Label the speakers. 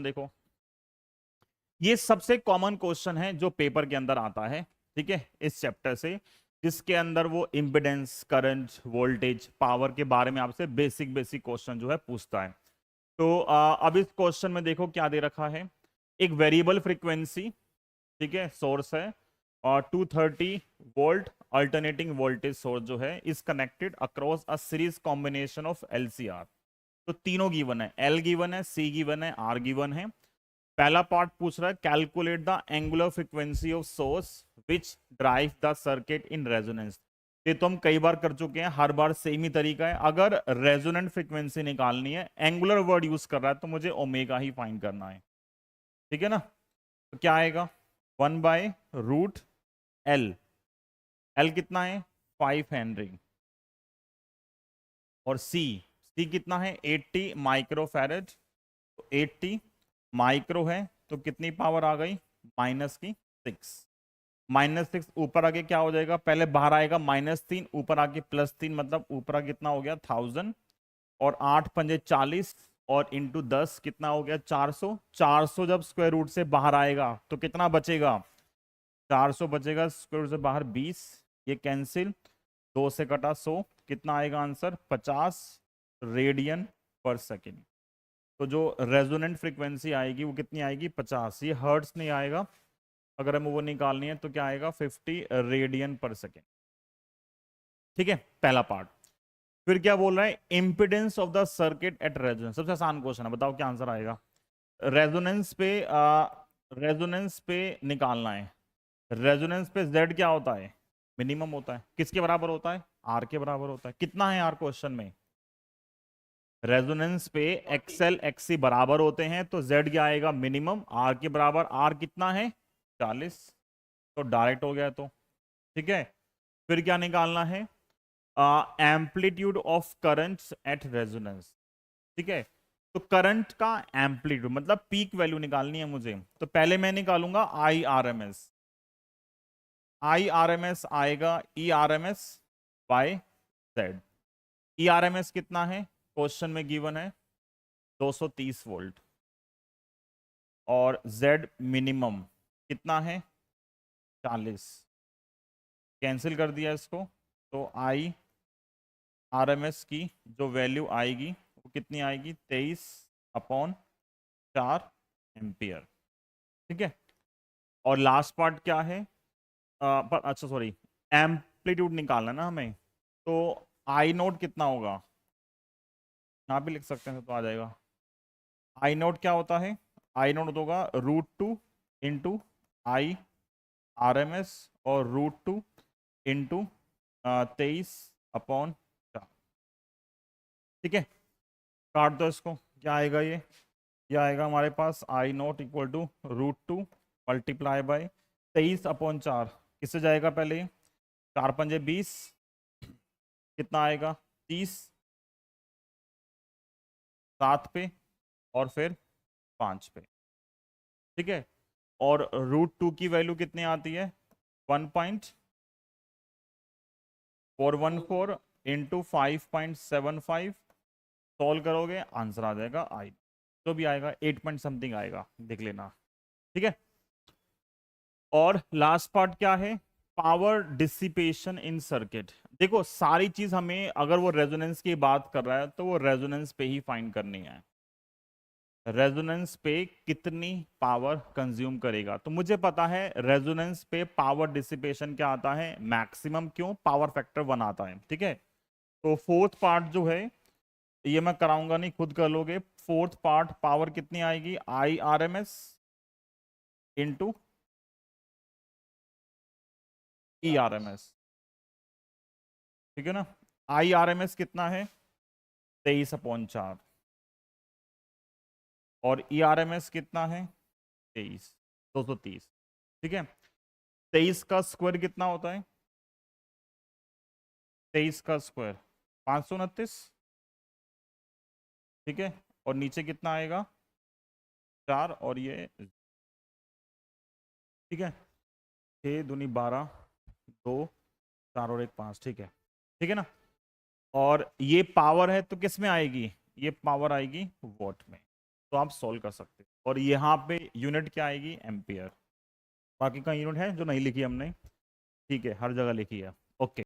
Speaker 1: देखो, ये सबसे कॉमन क्वेश्चन है जो पेपर के अंदर आता है, ठीक है, इस चैप्टर से, जिसके अंदर वो इम्पिडेंस, करंट, वोल्टेज, पावर के बारे में आपसे बेसिक बेसिक क्वेश्चन जो है पूछता है। तो अब इस क्वेश्चन में देखो क्या दे रखा है। एक वेरिएबल फ्रीक्वेंसी, ठीक है, सोर्स है, और 230 वोल्ट अल्टरनेटिंग वोल्टेज सोर्स जो है is connected across a series combination of LCR। तो तीनों गिवन है, L गिवन है, C गिवन है, R गिवन है। पहला पार्ट पूछ रहा है calculate the angular frequency of source which drive the circuit in resonance. ये तो हम कई बार कर चुके हैं, हर बार सेम ही तरीका है। अगर रेजोनेंट फ्रीक्वेंसी निकालनी है, एंगुलर वर्ड यूज कर रहा है, तो मुझे ओमेगा ही फाइंड करना है, ठीक है ना। तो क्या आएगा, 1/√L। L कितना है, 5 हेनरी, और C कितना है, 80 माइक्रोफैरड। तो 80 माइक्रो है तो कितनी पावर आ गई, -6। -6 ऊपर आके क्या हो जाएगा, पहले बाहर आएगा -3, ऊपर आके +3, मतलब ऊपर आके कितना हो गया 1000, और 8 पंजे 40, और इंटू 10 कितना हो गया 400। 400 जब स्क्वायर रूट से बाहर आएगा तो कितना बचेगा, 400 बचेगा, स्क्वायर रूट से बाहर 20, ये कैंसिल, 2 से कटा 100, कितना आएगा आंसर, 50 रेडियन पर सेकेंड। तो जो रेजोनेंट फ्रीक्वेंसी आएगी वो कितनी आएगी, 50। ये हर्ट्स नहीं आएगा, अगर हमें वो निकालनी है तो क्या आएगा, 50 रेडियन पर सेकेंड, ठीक है, पहला पार्ट। फिर क्या बोल रहा है, impedance of the circuit at resonance. सबसे आसान क्वेश्चन है, बताओ क्या आंसर आएगा। रेजोनेंस पे निकालना है। रेजोनेंस पे Z क्या होता है, मिनिमम होता है। किसके बराबर होता है, R के बराबर होता है। कितना है R क्वेश्चन में, रेजोनेंस पे XL XC बराबर होते हैं, तो Z क्या आएगा, मिनिमम, R के बराबर। R कितना है, 40, तो डायरेक्ट हो गया तो, ठीक है। फिर क्या निकालना है, amplitude of currents at resonance, ठीक है। तो करंट का एम्पलीट्यूड मतलब पीक वैल्यू निकालनी है मुझे, तो पहले मैं निकालूंगा IRMS। IRMS आएगा ERMS बाय Z। ERMS कितना है, क्वेश्चन में गिवन है 230 वोल्ट, और Z मिनिमम कितना है, 40, कैंसिल कर दिया इसको, तो IRMS की जो वैल्यू आएगी वो कितनी आएगी, 23/4 एम्पियर, ठीक है। और लास्ट पार्ट क्या है, अच्छा सॉरी, एम्पलीट्यूड निकालना है ना हमें, तो I0 कितना होगा, यहाँ भी लिख सकते हैं तो आ जाएगा। I0 क्या होता है, I0 होगा √2 इंटू IRMS, और √2 इंटू 23/4, ठीक है। काट दो इसको, क्या आएगा ये आएगा हमारे पास I0 equal to √2 multiply by 23/4। किससे जाएगा पहले, 4 पंजे 20, कितना आएगा 30, 7 पे, और फिर 5 पे, ठीक है। और √2 की वैल्यू कितनी आती है, 1.414 इंटू 5.75। सॉल्व करोगे आंसर आ जाएगा जो भी आएगा 8 पॉइंट समथिंग आएगा, देख लेना, ठीक है। और लास्ट पार्ट क्या है, पावर डिसिपेशन इन सर्किट। देखो सारी चीज हमें, अगर वो रेजोनेंस की बात कर रहा है तो वो रेजोनेंस पे ही फाइंड करनी है, रेजोनेंस पे कितनी पावर कंज्यूम करेगा। तो मुझे पता है रेजोनेंस पे पावर डिसिपेशन क्या आता है, मैक्सिमम, क्यों, पावर फैक्टर 1 आता है, ठीक है। तो फोर्थ पार्ट जो है ये मैं कराऊंगा नहीं, खुद कर लोगे। फोर्थ पार्ट पावर कितनी आएगी, IRMS इंटू ERMS, ठीक है ना। IRMS कितना है, 23/4, और ERMS कितना है, 230, ठीक है। 23 का स्क्वायर कितना होता है, 23 का स्क्वायर 529, ठीक है। और नीचे कितना आएगा, 4, और ये, ठीक है, 6 दूनी 12, 2, 4 और 1 5, ठीक है, ठीक है ना। और ये पावर है तो किस में आएगी, ये पावर आएगी वॉट में। तो आप सॉल्व कर सकते हैं। और यहाँ पे यूनिट क्या आएगी, एम्पियर। बाकी का यूनिट है जो नहीं लिखी हमने, ठीक है, हर जगह लिखी है। ओके।